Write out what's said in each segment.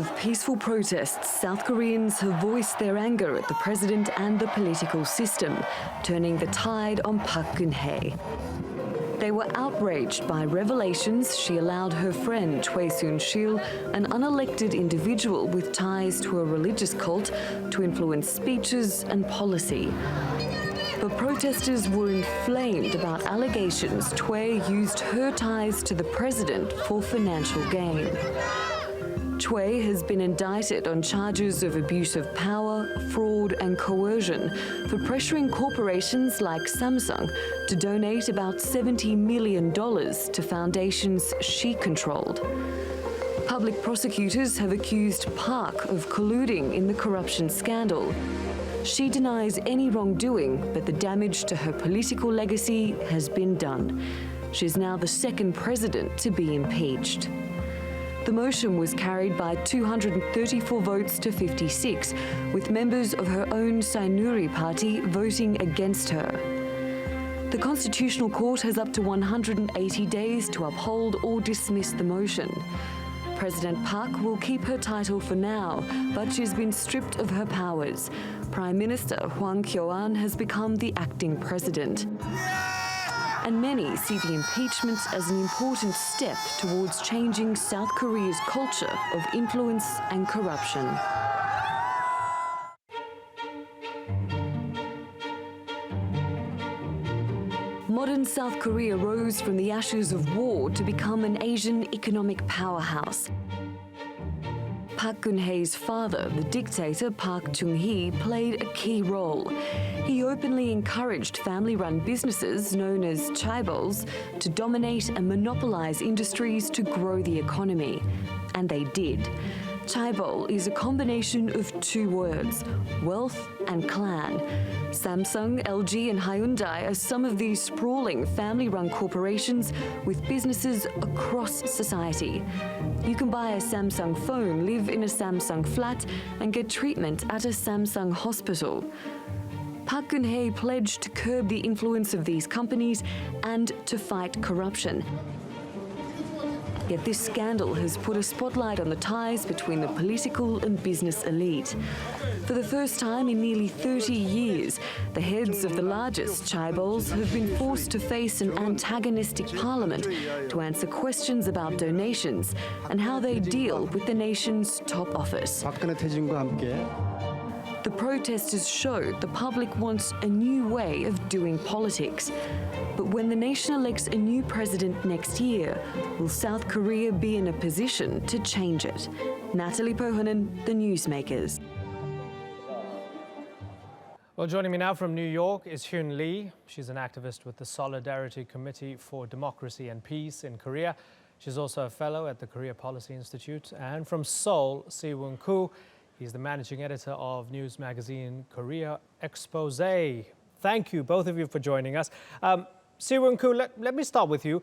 of peaceful protests, South Koreans have voiced their anger at the president and the political system, turning the tide on Park Geun-hye. They were outraged by revelations she allowed her friend Choi Soon-sil, an unelected individual with ties to a religious cult, to influence speeches and policy. But protesters were inflamed about allegations Choi used her ties to the president for financial gain. Choi has been indicted on charges of abuse of power, fraud and coercion for pressuring corporations like Samsung to donate about $70 million to foundations she controlled. Public prosecutors have accused Park of colluding in the corruption scandal. She denies any wrongdoing, but the damage to her political legacy has been done. She's now the second president to be impeached. The motion was carried by 234 votes to 56, with members of her own Sainuri party voting against her. The Constitutional Court has up to 180 days to uphold or dismiss the motion. President Park will keep her title for now, but she's been stripped of her powers. Prime Minister Hwang Kyo-an has become the acting president. And many see the impeachment as an important step towards changing South Korea's culture of influence and corruption. Modern South Korea rose from the ashes of war to become an Asian economic powerhouse. Park Geun-hye's father, the dictator Park Chung-hee, played a key role. He openly encouraged family-run businesses known as chaebols to dominate and monopolize industries to grow the economy. And they did. Chaebol is a combination of two words, wealth and clan. Samsung, LG and Hyundai are some of these sprawling family-run corporations with businesses across society. You can buy a Samsung phone, live in a Samsung flat and get treatment at a Samsung hospital. Park Geun-hye pledged to curb the influence of these companies and to fight corruption. Yet this scandal has put a spotlight on the ties between the political and business elite. For the first time in nearly 30 years, the heads of the largest chaebols have been forced to face an antagonistic parliament to answer questions about donations and how they deal with the nation's top office. The protesters showed the public wants a new way of doing politics. But when the nation elects a new president next year, will South Korea be in a position to change it? Natalie Pohonen, The Newsmakers. Well, joining me now from New York is Geun-hye. She's an activist with the Solidarity Committee for Democracy and Peace in Korea. She's also a fellow at the Korea Policy Institute. And from Seoul, Se-Woong. He's the managing editor of news magazine Korea Expose. Thank you, both of you, for joining us. Se-Woong, let me start with you.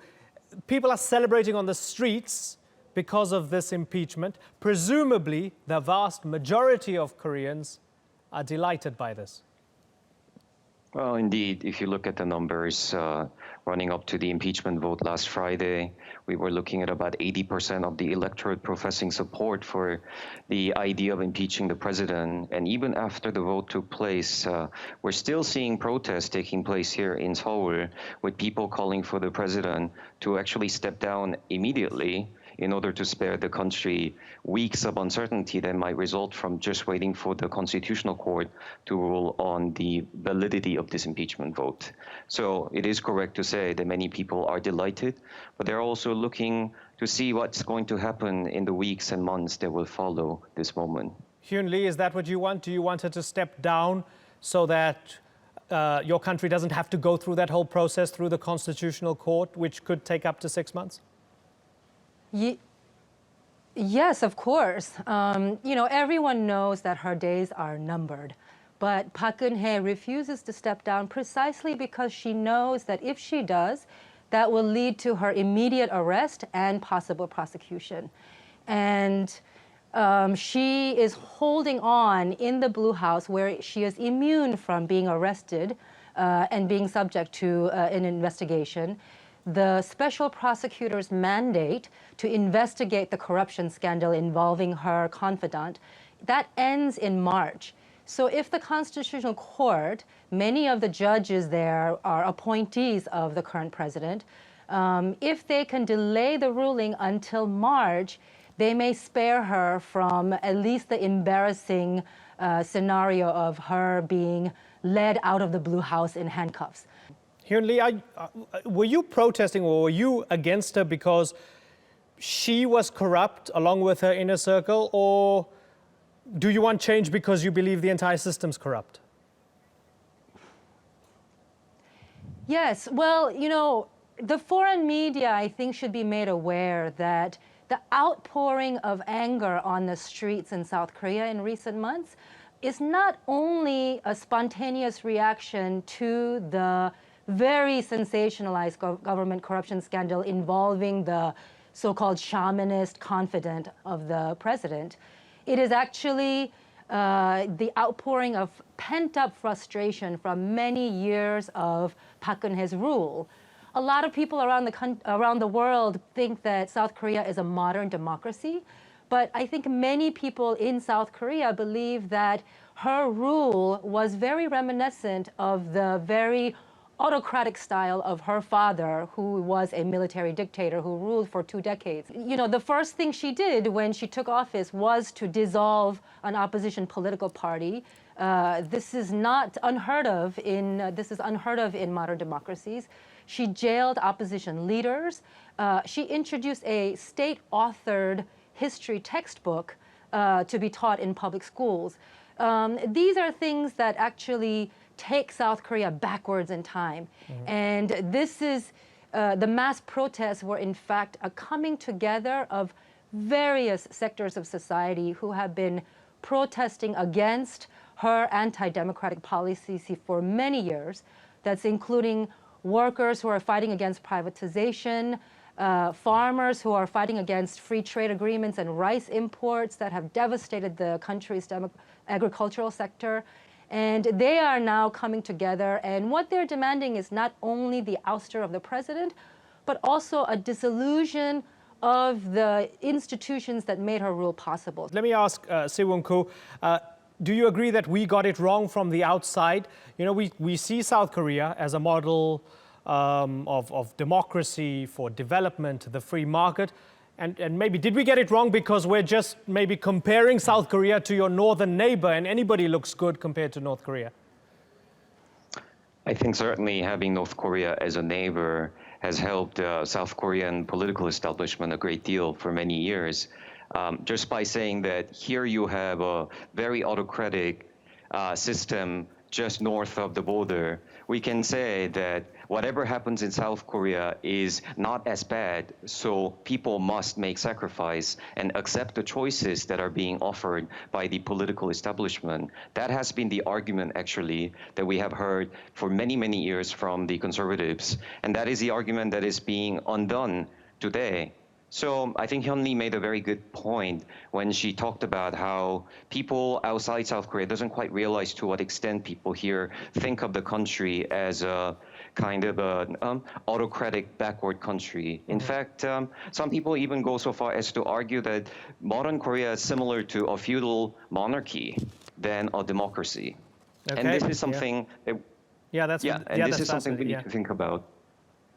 People are celebrating on the streets because of this impeachment. Presumably, the vast majority of Koreans are delighted by this. Well, indeed, if you look at the numbers running up to the impeachment vote last Friday, we were looking at about 80% of the electorate professing support for the idea of impeaching the president. And even after the vote took place, we're still seeing protests taking place here in Seoul, with people calling for the president to actually step down immediately in order to spare the country weeks of uncertainty that might result from just waiting for the Constitutional Court to rule on the validity of this impeachment vote. So it is correct to say that many people are delighted, but they're also looking to see what's going to happen in the weeks and months that will follow this moment. Geun-hye, is that what you want? Do you want her to step down so that your country doesn't have to go through that whole process through the Constitutional Court, which could take up to 6 months? Yes, of course. Everyone knows that her days are numbered. But Park Geun-hye refuses to step down precisely because she knows that if she does, that will lead to her immediate arrest and possible prosecution. And she is holding on in the Blue House, where she is immune from being arrested and being subject to an investigation. the special prosecutor's mandate to investigate the corruption scandal involving her confidant, that ends in March. So if the Constitutional Court, many of the judges there are appointees of the current president, if they can delay the ruling until March, they may spare her from at least the embarrassing scenario of her being led out of the Blue House in handcuffs. Geun-hye, were you protesting or were you against her because she was corrupt along with her inner circle, or do you want change because you believe the entire system's corrupt? Yes, well, you know, the foreign media, I think, should be made aware that the outpouring of anger on the streets in South Korea in recent months is not only a spontaneous reaction to the very sensationalized government corruption scandal involving the so-called shamanist confidant of the president. It is actually the outpouring of pent-up frustration from many years of Park Geun-hye's rule. A lot of people around the world think that South Korea is a modern democracy, but I think many people in South Korea believe that her rule was very reminiscent of the very autocratic style of her father, who was a military dictator who ruled for 2 decades. You know, the first thing she did when she took office was to dissolve an opposition political party. This is unheard of in modern democracies. She jailed opposition leaders. She introduced a state-authored history textbook to be taught in public schools. These are things that actually take South Korea backwards in time. Mm-hmm. And this is, the mass protests were in fact a coming together of various sectors of society who have been protesting against her anti-democratic policies for many years. That's including workers who are fighting against privatization, farmers who are fighting against free trade agreements and rice imports that have devastated the country's agricultural sector. And they are now coming together, and what they're demanding is not only the ouster of the president, but also a dissolution of the institutions that made her rule possible. Let me ask Se-Woong, do you agree that we got it wrong from the outside? You know, we see South Korea as a model of democracy for development, the free market. And maybe, did we get it wrong because we're just maybe comparing South Korea to your northern neighbor and anybody looks good compared to North Korea? I think certainly having North Korea as a neighbor has helped South Korean political establishment a great deal for many years. Just by saying that here you have a very autocratic system just north of the border, we can say that whatever happens in South Korea is not as bad, so people must make sacrifice and accept the choices that are being offered by the political establishment. That has been the argument, actually, that we have heard for many, many years from the conservatives, and that is the argument that is being undone today. So I think Geun-hye made a very good point when she talked about how people outside South Korea doesn't quite realize to what extent people here think of the country as a kind of an autocratic backward country. In fact, some people even go so far as to argue that modern Korea is similar to a feudal monarchy than a democracy. Okay. And this is something that, this is something we need to think about.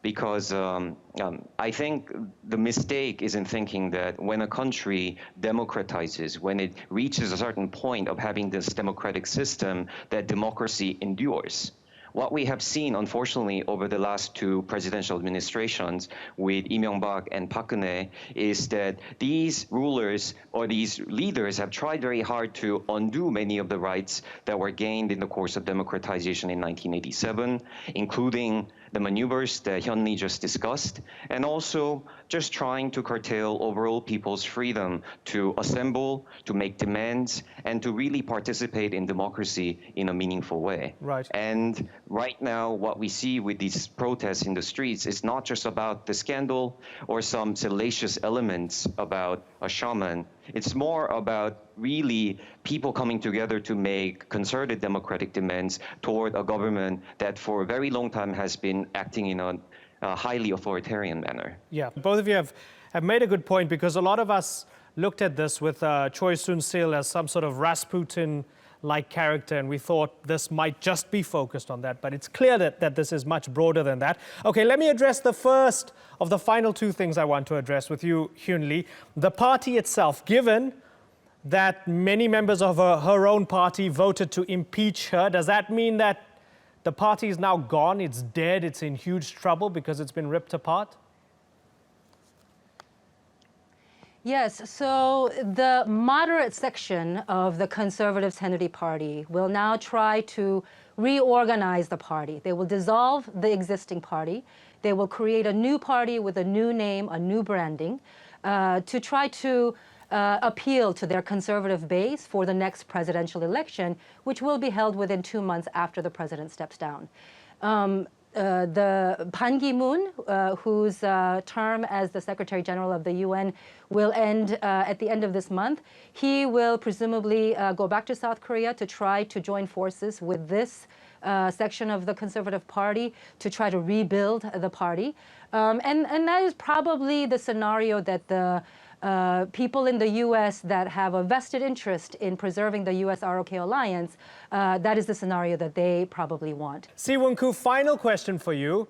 Because I think the mistake is in thinking that when a country democratizes, when it reaches a certain point of having this democratic system, that democracy endures. What we have seen, unfortunately, over the last 2 presidential administrations with Lee Myung-bak and Park Geun-hye is that these rulers or these leaders have tried very hard to undo many of the rights that were gained in the course of democratization in 1987, including the maneuvers that Geun-hye just discussed, and also just trying to curtail overall people's freedom to assemble, to make demands, and to really participate in democracy in a meaningful way. Right. And right now, what we see with these protests in the streets is not just about the scandal or some salacious elements about a shaman. It's more about really people coming together to make concerted democratic demands toward a government that for a very long time has been acting in a highly authoritarian manner. Yeah, both of you have made a good point, because a lot of us looked at this with Choi Soon-sil as some sort of Rasputin-like character, and we thought this might just be focused on that, but it's clear that this is much broader than that. Okay, let me address the first of the final two things I want to address with you, Geun-hye. The party itself, given that many members of her own party voted to impeach her, does that mean that the party is now gone, it's dead, it's in huge trouble because it's been ripped apart? Yes, so the moderate section of the Conservative Tenity Party will now try to reorganize the party. They will dissolve the existing party. They will create a new party with a new name, a new branding, to try to appeal to their conservative base for the next presidential election, which will be held within 2 months after the president steps down. The KiMoon, whose term as the Secretary General of the UN will end at the end of this month, he will presumably go back to South Korea to try to join forces with this section of the Conservative Party to try to rebuild the party. And that is probably the scenario that the people in the U.S. that have a vested interest in preserving the U.S.-ROK alliance, that is the scenario that they probably want. Se-Woong, final question for you.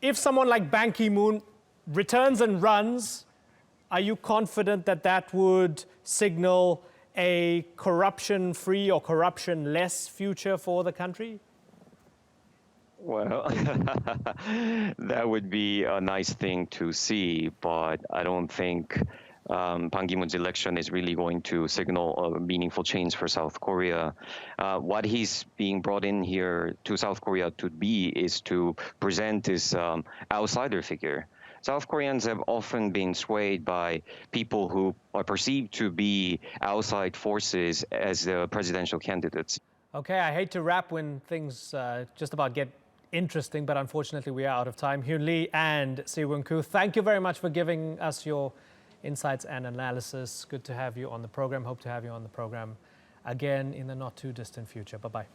If someone like Ban Ki-moon returns and runs, are you confident that that would signal a corruption-free or corruption-less future for the country? Well, that would be a nice thing to see, but I don't think Ban Ki-moon's election is really going to signal a meaningful change for South Korea. What he's being brought in here to South Korea to be is to present this outsider figure. South Koreans have often been swayed by people who are perceived to be outside forces as the presidential candidates. Okay, I hate to wrap when things just about get interesting, but unfortunately we are out of time. Geun-hye and Se-Woong, thank you very much for giving us your insights and analysis. Good to have you on the program. Hope to have you on the program again in the not too distant future. Bye-bye.